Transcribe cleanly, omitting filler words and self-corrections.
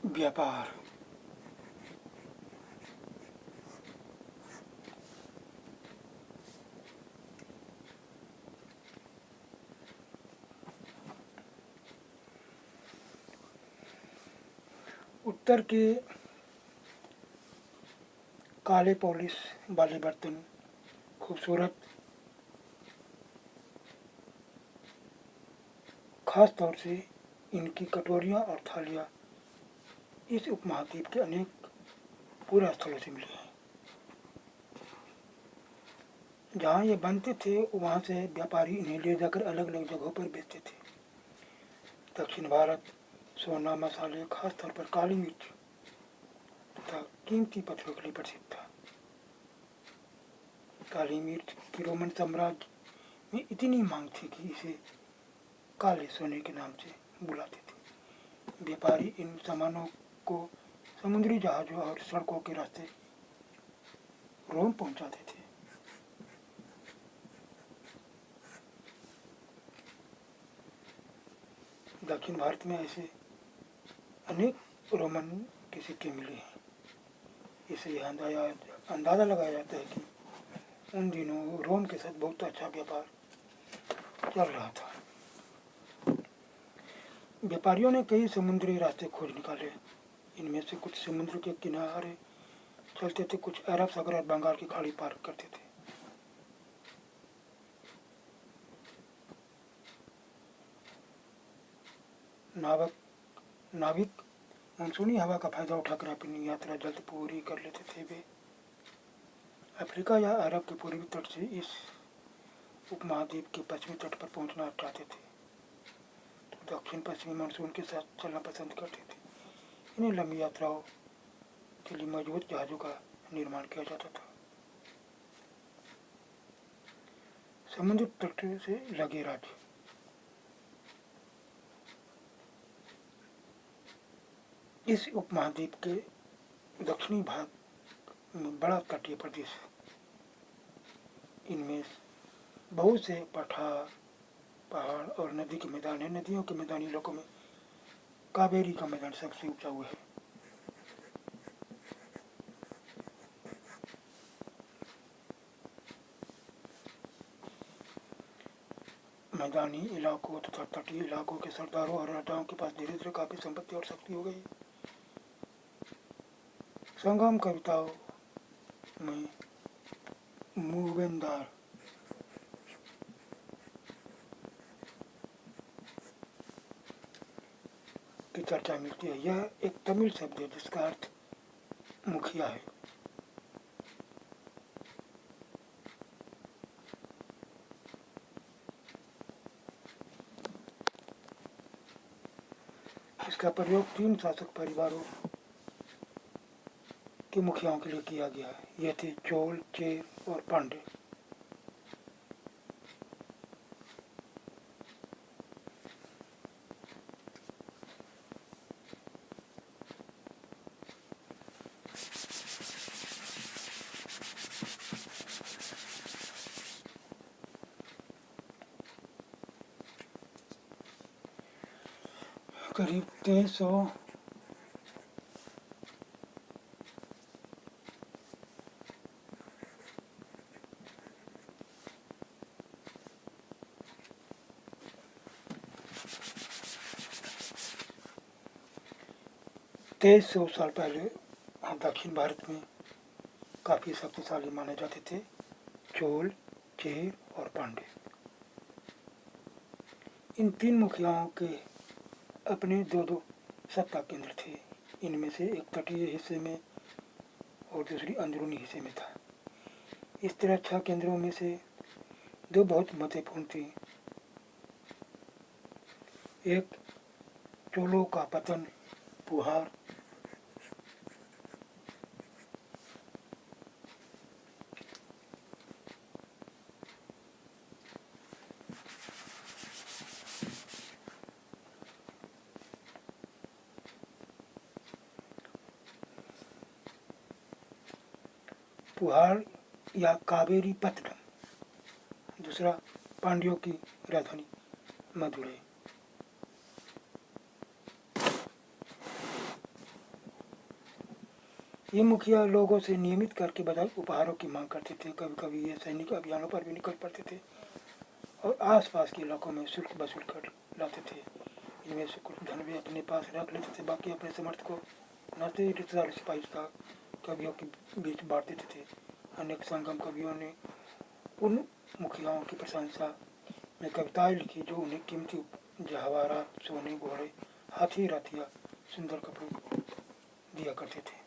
व्यापार। उत्तर के काले पॉलिश वाले बर्तन खूबसूरत, खास तौर से इनकी कटोरियाँ और थालियाँ इस उपमहाद्वीप के अनेक पूरा स्थलों से मिली हैं। जहाँ ये बनते थे वहाँ से व्यापारी इन्हें ले जाकर अलग अलग जगहों पर बेचते थे। दक्षिण भारत सोना, मसाले, खास तौर पर काली मिर्च तथा कीमती पत्थरों के लिए प्रसिद्ध था। काली मिर्च की रोमन साम्राज्य में इतनी मांग थी कि इसे काले सोने के नाम से बुलाते थे। व्यापारी इन सामानों को समुद्री जहाज़ों और सड़कों के रास्ते रोम पहुंचाते थे। दक्षिण भारत में ऐसे अनेक रोमन के सिक्के मिले हैं। इससे यह अंदाज़ा लगाया जाता है कि उन दिनों रोम के साथ बहुत अच्छा व्यापार चल रहा था। व्यापारियों ने कई समुद्री रास्ते खोज निकाले। इनमें से कुछ समुद्र के किनारे चलते थे, कुछ अरब सागर और बंगाल की खाड़ी पार करते थे। नाविक मानसूनी हवा का फायदा उठाकर अपनी यात्रा जल्द पूरी कर लेते थे। वे अफ्रीका या अरब के पूर्वी तट से इस उपमहाद्वीप के पश्चिमी तट पर पहुंचना चाहते थे तो दक्षिण पश्चिमी मानसून के साथ चलना पसंद करते थे। इन्हें लंबी यात्राओं के लिए मजबूत जहाज़ों का निर्माण किया जाता था। समुद्र तट से लगे राज्य। इस उपमहाद्वीप के दक्षिणी भाग में बड़ा तटीय प्रदेश है। इनमें बहुत से पठार, पहाड़ और नदी के मैदान हैं। नदियों के मैदानी इलाकों में कावेरी का मैदान सबसे उपजाऊ है। मैदानी इलाकों तथा तटीय इलाकों के सरदारों और राजाओं के पास धीरे धीरे काफी संपत्ति और शक्ति हो गई। संगम कविताओं में मूवेंदार की चर्चा मिलती है। यह एक तमिल शब्द है जिसका अर्थ मुखिया है। इसका प्रयोग 3 शासक परिवारों के मुखियाओं के लिए किया गया है। ये थे चोल, चेर और पांडे। करीब 300 साल पहले दक्षिण भारत में काफ़ी शक्तिशाली माने जाते थे चोल, चेर और पांडे। इन 3 मुखियाओं के अपने 2 सत्ता केंद्र थे। इनमें से एक तटीय हिस्से में और दूसरी अंदरूनी हिस्से में था। इस तरह 6 केंद्रों में से 2 बहुत महत्वपूर्ण थी। एक चोलों का पतन, पुहार, या कावेरी पत्तनम। दूसरा पांड्यों की राजधानी मदुरै। ये मुखिया लोगों से नियमित करके बजाय उपहारों की मांग करते थे। कभी कभी ये सैनिक अभियानों पर भी निकल पड़ते थे और आसपास के इलाकों में शुल्क वसूल कर लाते थे। इनमें से कुछ धन वे अपने पास रख लेते थे, बाकी अपने समर्थ को नाते रिश्तेदार सिपाही का कवियों के बीच बांट देते थे। अनेक संगम कवियों ने उन मुखियाओं की प्रशंसा में कविताएं लिखी जो उन्हें कीमती जवाहरात, सोने, घोड़े, हाथी, रथ या सुंदर कपड़े दिया करते थे।